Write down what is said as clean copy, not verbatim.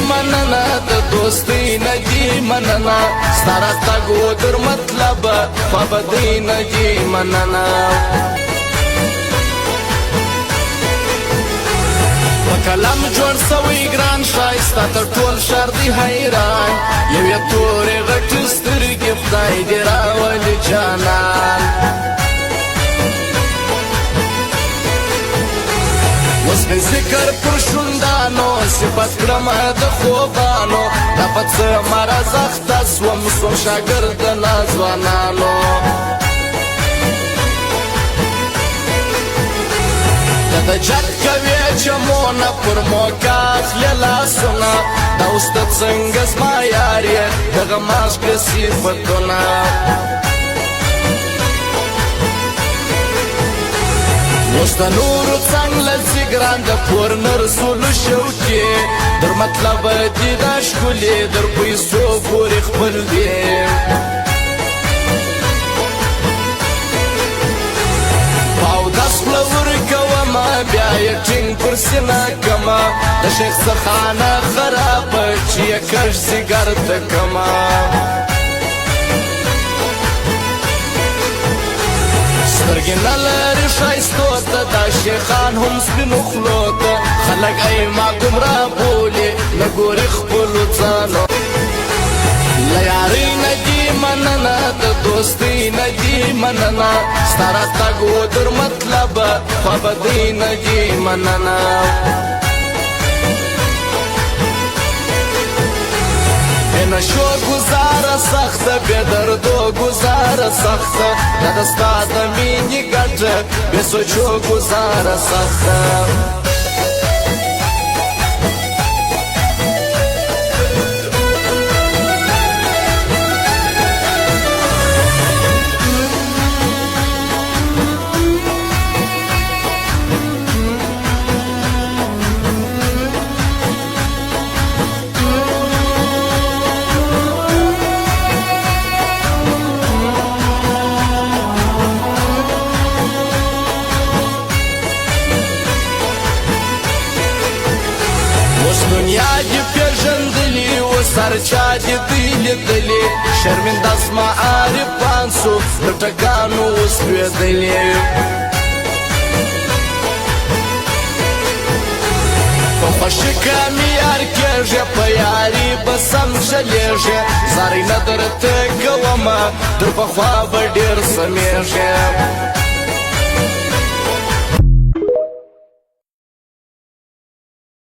مننه د دوستۍ نه دي مننه ستا راتګ و در مطلبه خوابدۍ نه دي مننه کلم جوړ سوی ګران ښایسته تر ټول ښار دی حیران یوې تورې غټې سترګې خدای دې راولي جانان اوس مې ذکر پر شونډانو صفت کړمه د خوبانو دا په څه مرض اخته سوم شاګرد د ناځوانانو د جد کوي چمونه پر موقع اخلي لاسونه دا اوس ته څنګه زما یار یې دغه ماشکه صفتونه اوس د نورو څنګ له ځیګران د پور نه رسولو شوقې در مطلب دي دا ښکلې در پیسو پورې خپل دي بیا یې ټینګ پر سینه کما د شیخ څخانه خرابه چې یې کش ځیګر ته کما سترګې نه لري ښایستو ته دا شیخان هم سپینو خولو ته خلک ای ما ګمراه بولي نه ګوري خپلو ځانو له یارۍ نه دي مننه د دوستۍ نه دي مننه ستا راتګ و در مطلبه خوابدۍ نه دي مننه بې نشو ګزاره سخته بې دردو ګزاره سخته دا د ستا د مینې ګټه بې سوچو ګزاره سخته دنیا دې پېژندلي اوس هر چا دې دوی لیدلي شرمنده زما عارفان سو د ټکانو اوس لوېدلي په خوښي که مې یار کېږي په یاري به سم ژلېږي زارۍ نه درته کومه در پخوا به ډېر سمېږي